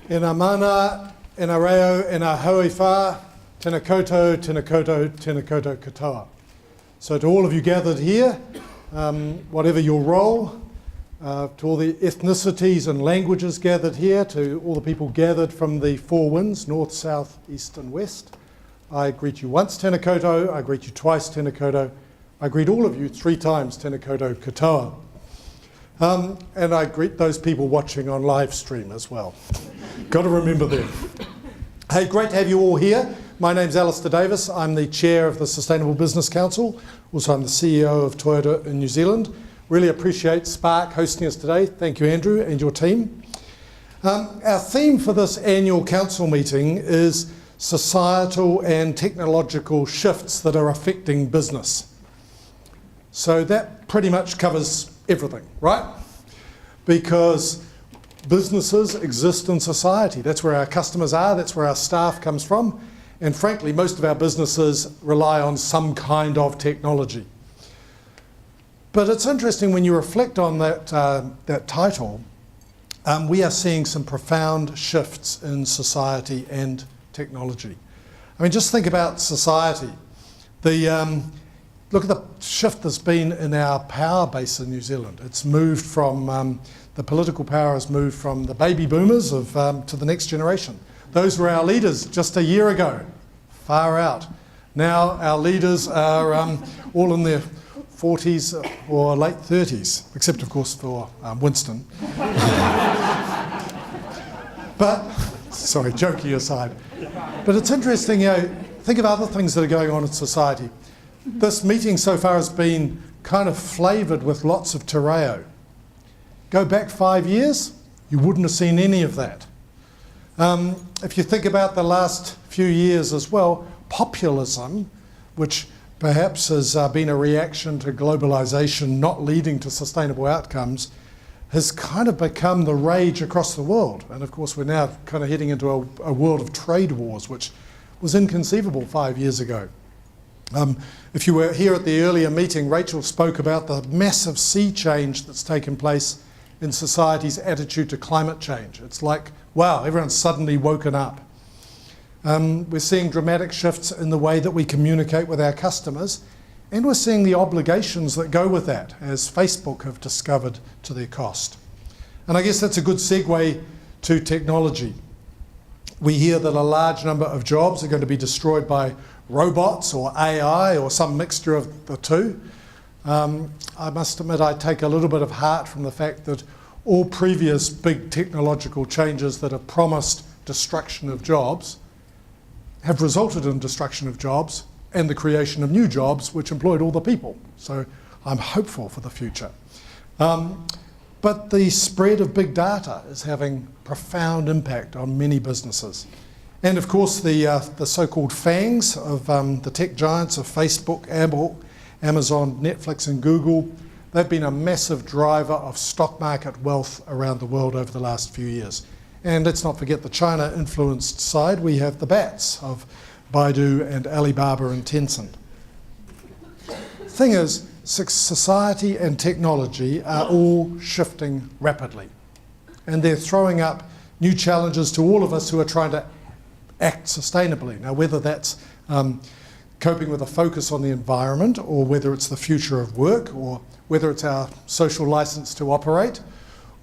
E ngā mana, e ngā reo, e ngā haui whā, tēnā koutou, tēnā koutou, tēnā koutou katoa. So to all of you gathered here, whatever your role, to all the ethnicities and languages gathered here, to all the people gathered from the four winds, north, south, east and west, I greet you once, tēnā koutou, I greet you twice, tēnā koutou, I greet all of you 3 times, tēnā koutou katoa. And I greet those people watching on live stream as well. Got to remember them. Hey, great to have you all here. My name's Alistair Davis. I'm the chair of the Sustainable Business Council. Also, I'm the CEO of Toyota in New Zealand. Really appreciate Spark hosting us today. Thank you, Andrew, and your team. Our theme for this annual council meeting is societal and technological shifts that are affecting business. So that pretty much covers everything, right? Because businesses exist in society. That's where our customers are, that's where our staff comes from, and frankly, most of our businesses rely on some kind of technology. But it's interesting when you reflect on that title, we are seeing some profound shifts in society and technology. I mean, just think about society. Look at the shift that's been in our power base in New Zealand. It's moved from, the political power has moved from the baby boomers to the next generation. Those were our leaders just a year ago, far out. Now our leaders are all in their 40s or late 30s, except of course for Winston. But, sorry, joking aside. But it's interesting, think of other things that are going on in society. This meeting so far has been kind of flavoured with lots of te reo. Go back 5 years, you wouldn't have seen any of that. If you think about the last few years as well, populism, which perhaps has been a reaction to globalisation not leading to sustainable outcomes, has kind of become the rage across the world. And of course we're now kind of heading into a world of trade wars, which was inconceivable 5 years ago. If you were here at the earlier meeting, Rachel spoke about the massive sea change that's taken place in society's attitude to climate change. It's like, wow, everyone's suddenly woken up. We're seeing dramatic shifts in the way that we communicate with our customers, and we're seeing the obligations that go with that, as Facebook have discovered to their cost. And I guess that's a good segue to technology. We hear that a large number of jobs are going to be destroyed by robots or AI or some mixture of the two. I must admit I take a little bit of heart from the fact that all previous big technological changes that have promised destruction of jobs have resulted in destruction of jobs and the creation of new jobs which employed all the people. So I'm hopeful for the future. But the spread of big data is having profound impact on many businesses. And of course the so-called FANGs of the tech giants of Facebook, Amazon, Netflix and Google, they've been a massive driver of stock market wealth around the world over the last few years. And let's not forget the China-influenced side. We have the bats of Baidu and Alibaba and Tencent. Thing is, society and technology are all shifting rapidly. And they're throwing up new challenges to all of us who are trying to act sustainably. Now, whether that's coping with a focus on the environment, or whether it's the future of work, or whether it's our social license to operate,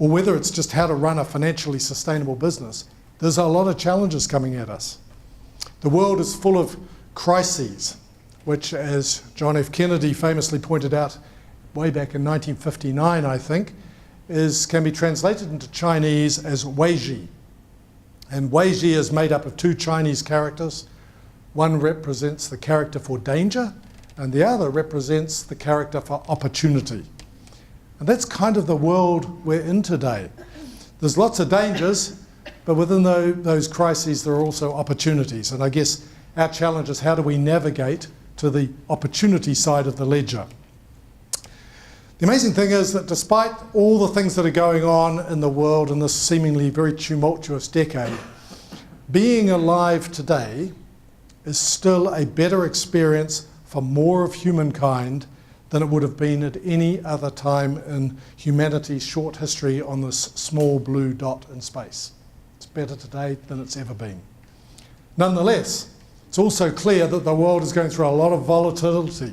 or whether it's just how to run a financially sustainable business, there's a lot of challenges coming at us. The world is full of crises, which, as John F. Kennedy famously pointed out way back in 1959, I think, can be translated into Chinese as weiji. And weiji is made up of 2 Chinese characters. One represents the character for danger, and the other represents the character for opportunity. And that's kind of the world we're in today. There's lots of dangers, but within those crises there are also opportunities. And I guess our challenge is how do we navigate to the opportunity side of the ledger. The amazing thing is that despite all the things that are going on in the world in this seemingly very tumultuous decade, being alive today is still a better experience for more of humankind than it would have been at any other time in humanity's short history on this small blue dot in space. It's better today than it's ever been. Nonetheless, it's also clear that the world is going through a lot of volatility,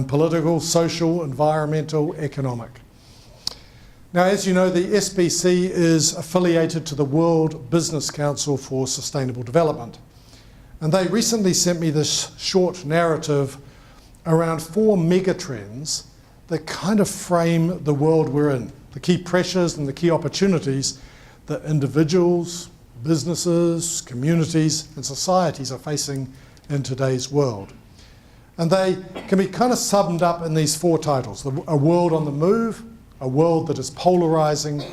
political, social, environmental, economic. Now, as you know, the SBC is affiliated to the World Business Council for Sustainable Development. And they recently sent me this short narrative around 4 megatrends that kind of frame the world we're in, the key pressures and the key opportunities that individuals, businesses, communities and societies are facing in today's world. And they can be kind of summed up in these 4 titles: a world on the move, a world that is polarizing,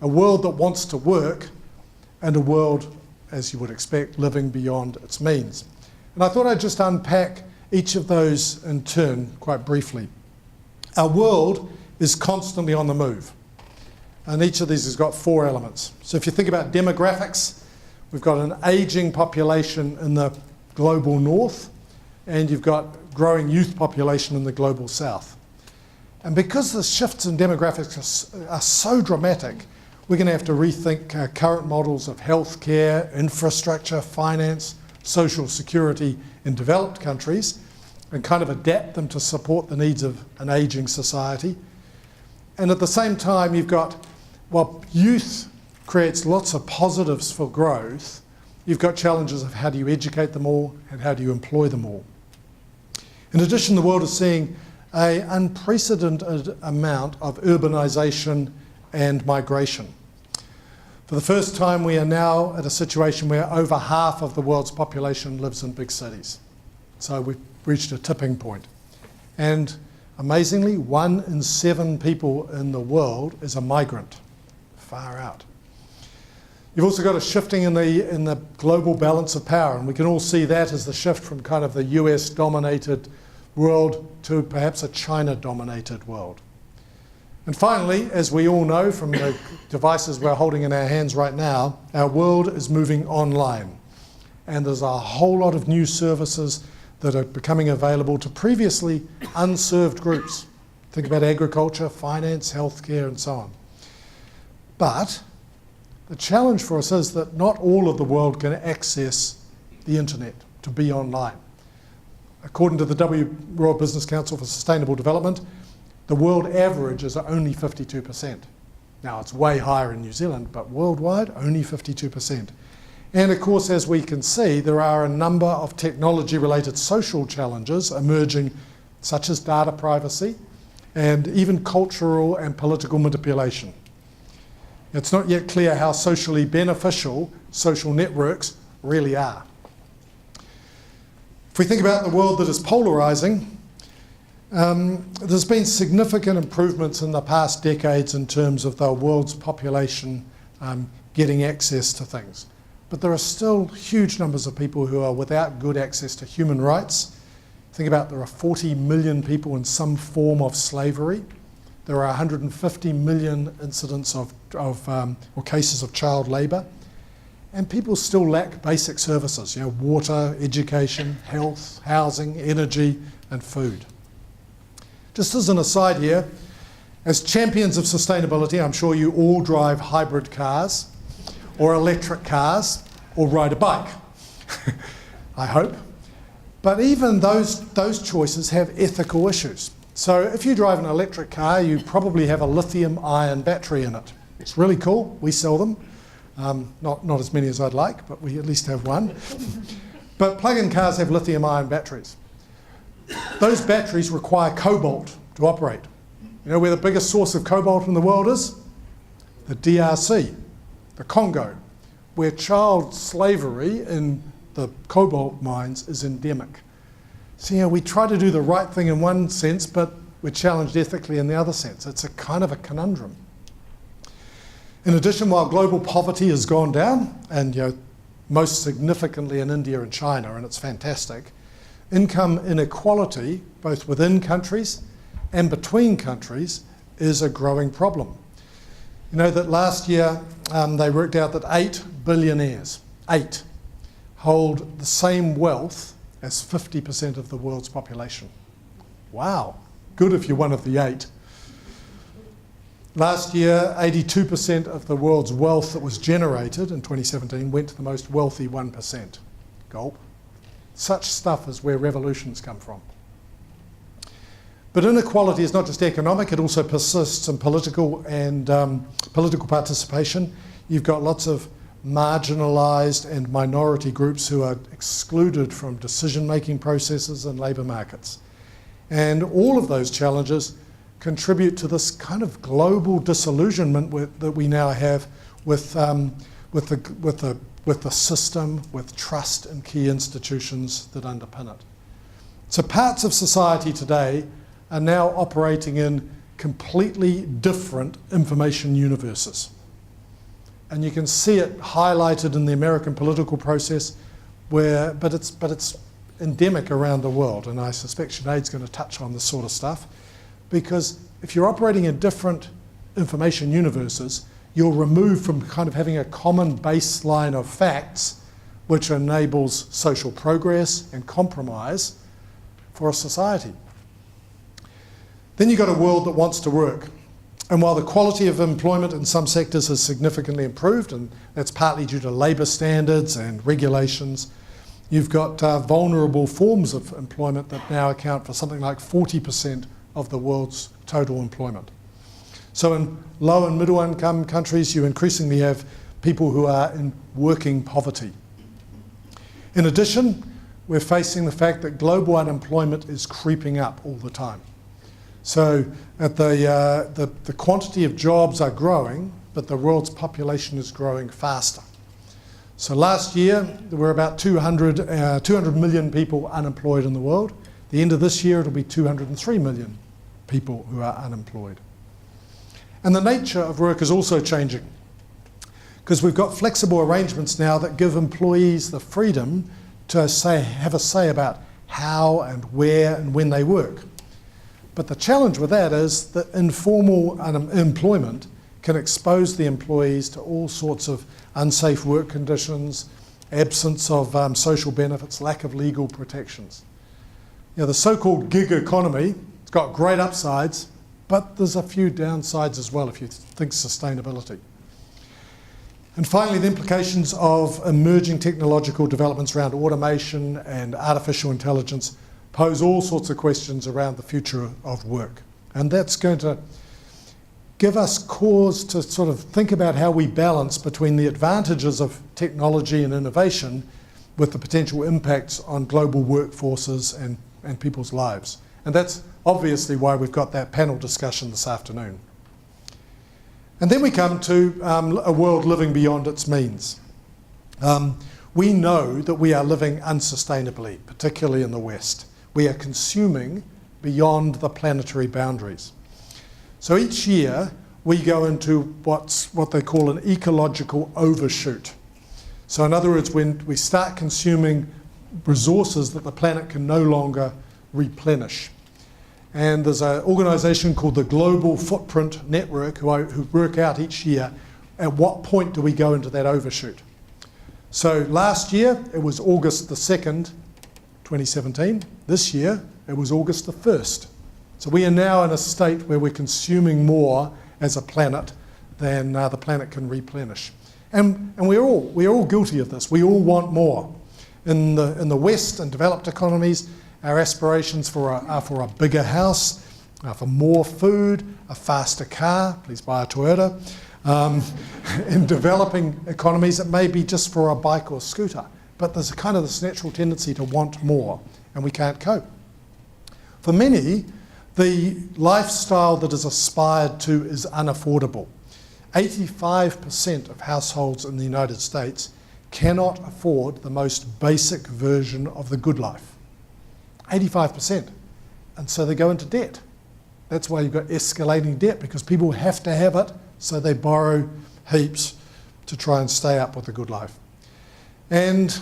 a world that wants to work, and a world, as you would expect, living beyond its means. And I thought I'd just unpack each of those in turn quite briefly. Our world is constantly on the move, and each of these has got 4 elements. So if you think about demographics, we've got an aging population in the global north, and you've got growing youth population in the global south. And because the shifts in demographics are so dramatic, we're going to have to rethink current models of healthcare, infrastructure, finance, social security in developed countries, and kind of adapt them to support the needs of an aging society. And at the same time, you've got, while youth creates lots of positives for growth, you've got challenges of how do you educate them all and how do you employ them all. In addition, the world is seeing an unprecedented amount of urbanisation and migration. For the first time, we are now at a situation where over half of the world's population lives in big cities. So we've reached a tipping point. And amazingly, 1 in 7 people in the world is a migrant. Far out. You've also got a shifting in the global balance of power, and we can all see that as the shift from kind of the US-dominated world to perhaps a China-dominated world. And finally, as we all know from the devices we're holding in our hands right now, our world is moving online. And there's a whole lot of new services that are becoming available to previously unserved groups. Think about agriculture, finance, healthcare, and so on. But the challenge for us is that not all of the world can access the internet to be online. According to the World Business Council for Sustainable Development, the world average is only 52%. Now, it's way higher in New Zealand, but worldwide, only 52%. And of course, as we can see, there are a number of technology-related social challenges emerging, such as data privacy and even cultural and political manipulation. It's not yet clear how socially beneficial social networks really are. If we think about the world that is polarising, there's been significant improvements in the past decades in terms of the world's population getting access to things. But there are still huge numbers of people who are without good access to human rights. Think about there are 40 million people in some form of slavery. There are 150 million incidents or cases of child labour. And people still lack basic services, water, education, health, housing, energy, and food. Just as an aside here, as champions of sustainability, I'm sure you all drive hybrid cars, or electric cars, or ride a bike, I hope. But even those choices have ethical issues. So if you drive an electric car, you probably have a lithium-ion battery in it. It's really cool, we sell them. Not as many as I'd like, but we at least have one. But plug-in cars have lithium-ion batteries. Those batteries require cobalt to operate. You know where the biggest source of cobalt in the world is? The DRC, the Congo, where child slavery in the cobalt mines is endemic. So we try to do the right thing in one sense, but we're challenged ethically in the other sense. It's a kind of a conundrum. In addition, while global poverty has gone down, and most significantly in India and China, and it's fantastic, income inequality, both within countries and between countries, is a growing problem. You know that last year they worked out that 8 billionaires, 8, hold the same wealth as 50% of the world's population. Wow, good if you're one of the 8. Last year, 82% of the world's wealth that was generated in 2017 went to the most wealthy 1%. Gulp. Such stuff is where revolutions come from. But inequality is not just economic, it also persists in political and political participation. You've got lots of marginalised and minority groups who are excluded from decision-making processes and labour markets. And all of those challenges contribute to this kind of global disillusionment that we now have with the system, with trust in key institutions that underpin it. So parts of society today are now operating in completely different information universes. And you can see it highlighted in the American political process, but it's endemic around the world, and I suspect Sinead's going to touch on this sort of stuff, because if you're operating in different information universes, you're removed from kind of having a common baseline of facts which enables social progress and compromise for a society. Then you've got a world that wants to work. And while the quality of employment in some sectors has significantly improved, and that's partly due to labour standards and regulations, you've got vulnerable forms of employment that now account for something like 40% of the world's total employment. So in low and middle income countries, you increasingly have people who are in working poverty. In addition, we're facing the fact that global unemployment is creeping up all the time. So the quantity of jobs are growing, but the world's population is growing faster. So last year, there were about 200 million people unemployed in the world. At the end of this year, it'll be 203 million people who are unemployed. And the nature of work is also changing, because we've got flexible arrangements now that give employees the freedom to have a say about how and where and when they work. But the challenge with that is that informal employment can expose the employees to all sorts of unsafe work conditions, absence of social benefits, lack of legal protections. You know, the so-called gig economy, it's got great upsides, but there's a few downsides as well if you think sustainability. And finally, the implications of emerging technological developments around automation and artificial intelligence pose all sorts of questions around the future of work. And that's going to give us cause to sort of think about how we balance between the advantages of technology and innovation with the potential impacts on global workforces and people's lives. And that's obviously why we've got that panel discussion this afternoon. And then we come to a world living beyond its means. We know that we are living unsustainably, particularly in the West. We are consuming beyond the planetary boundaries. So each year we go into what they call an ecological overshoot. So in other words, when we start consuming resources that the planet can no longer replenish. And there's an organisation called the Global Footprint Network who work out each year at what point do we go into that overshoot. So last year it was August the 2nd, 2017. This year it was August the 1st. So we are now in a state where we're consuming more as a planet than the planet can replenish. And we're all guilty of this. We all want more. In the West and developed economies, our aspirations are for a bigger house, for more food, a faster car, please buy a Toyota. In developing economies, it may be just for a bike or scooter, but there's kind of this natural tendency to want more, and we can't cope. For many, the lifestyle that is aspired to is unaffordable. 85% of households in the United States cannot afford the most basic version of the good life. 85%. And so they go into debt. That's why you've got escalating debt, because people have to have it, so they borrow heaps to try and stay up with the good life. And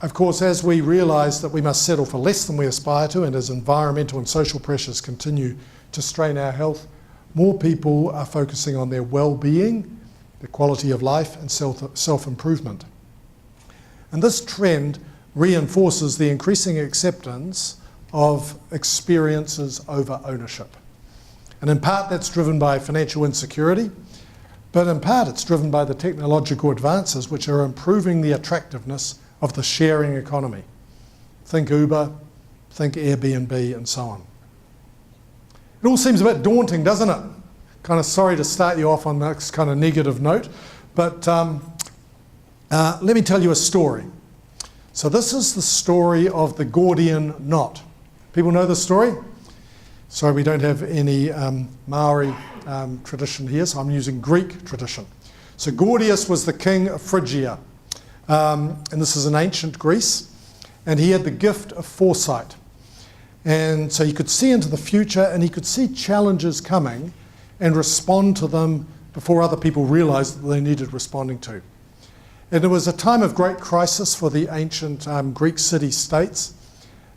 of course, as we realise that we must settle for less than we aspire to, and as environmental and social pressures continue to strain our health, more people are focusing on their well-being, their quality of life, and self-improvement. And this trend reinforces the increasing acceptance of experiences over ownership. And in part that's driven by financial insecurity, but in part it's driven by the technological advances which are improving the attractiveness of the sharing economy. Think Uber, think Airbnb, and so on. It all seems a bit daunting, doesn't it? Kind of sorry to start you off on this kind of negative note, but let me tell you a story. So this is the story of the Gordian Knot. People know the story? Sorry, we don't have any Maori tradition here, so I'm using Greek tradition. So Gordius was the king of Phrygia, and this is in ancient Greece, and he had the gift of foresight. And so he could see into the future, and he could see challenges coming and respond to them before other people realized that they needed responding to. And it was a time of great crisis for the ancient Greek city-states.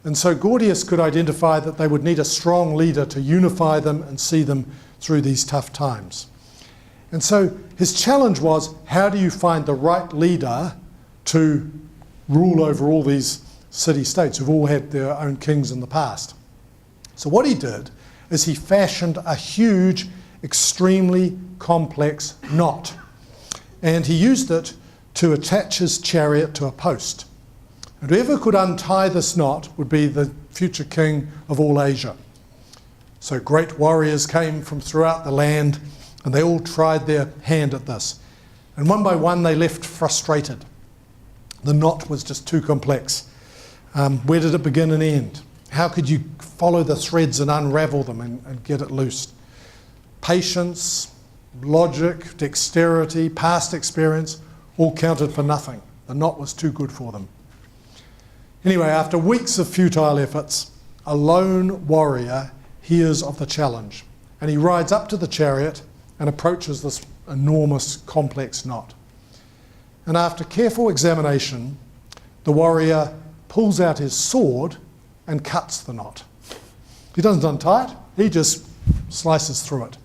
And so Gordius could identify that they would need a strong leader to unify them and see them through these tough times. And so his challenge was, how do you find the right leader to rule over all these city-states who've all had their own kings in the past? So what he did is he fashioned a huge, extremely complex knot. And he used it to attach his chariot to a post. And whoever could untie this knot would be the future king of all Asia. So great warriors came from throughout the land, and they all tried their hand at this. And one by one they left frustrated. The knot was just too complex. Where did it begin and end? How could you follow the threads and unravel them and get it loosed? Patience, logic, dexterity, past experience, all counted for nothing. The knot was too good for them. Anyway, after weeks of futile efforts, a lone warrior hears of the challenge, and he rides up to the chariot and approaches this enormous, complex knot. And after careful examination, the warrior pulls out his sword and cuts the knot. He doesn't untie it, he just slices through it.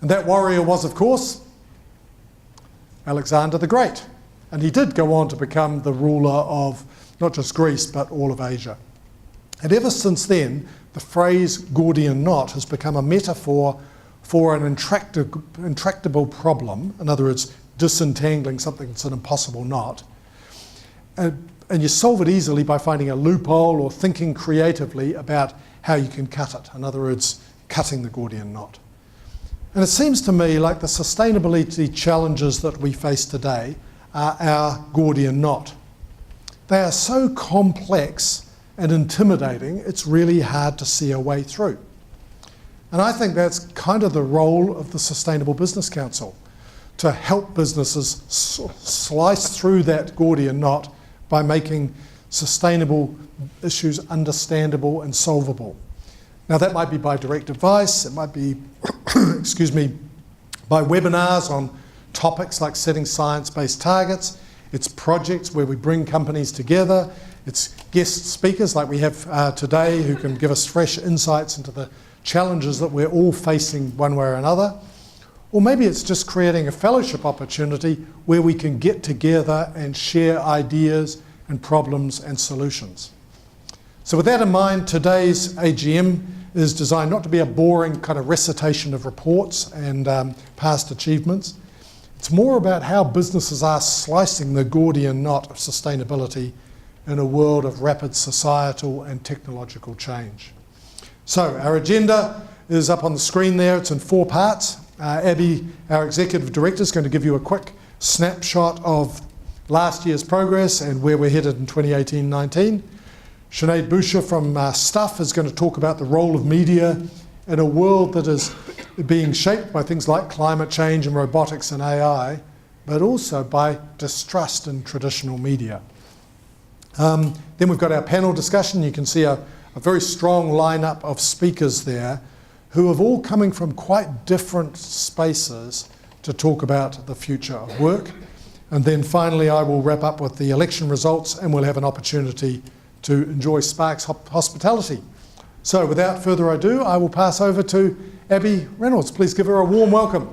And that warrior was, of course, Alexander the Great. And he did go on to become the ruler of not just Greece, but all of Asia. And ever since then, the phrase Gordian Knot has become a metaphor for an intractable problem, in other words, disentangling something that's an impossible knot. And you solve it easily by finding a loophole or thinking creatively about how you can cut it. In other words, cutting the Gordian Knot. And it seems to me like the sustainability challenges that we face today are our Gordian Knot. They are so complex and intimidating, it's really hard to see a way through. And I think that's kind of the role of the Sustainable Business Council, to help businesses slice through that Gordian Knot by making sustainable issues understandable and solvable. Now that might be by direct advice, it might be, excuse me, by webinars on topics like setting science-based targets. It's projects where we bring companies together. It's guest speakers like we have today who can give us fresh insights into the challenges that we're all facing one way or another. Or maybe it's just creating a fellowship opportunity where we can get together and share ideas and problems and solutions. So with that in mind, today's AGM is designed not to be a boring kind of recitation of reports and past achievements. It's more about how businesses are slicing the Gordian knot of sustainability in a world of rapid societal and technological change. So our agenda is up on the screen there. It's in 4 parts. Abby, our Executive Director, is going to give you a quick snapshot of last year's progress and where we're headed in 2018-19. Sinead Boucher from Stuff is going to talk about the role of media in a world that is being shaped by things like climate change and robotics and AI, but also by distrust in traditional media. Then we've got our panel discussion. You can see a very strong lineup of speakers there who have all coming from quite different spaces to talk about the future of work. And then finally, I will wrap up with the election results and we'll have an opportunity to enjoy Sparks hospitality. So without further ado, I will pass over to Abby Reynolds. Please give her a warm welcome.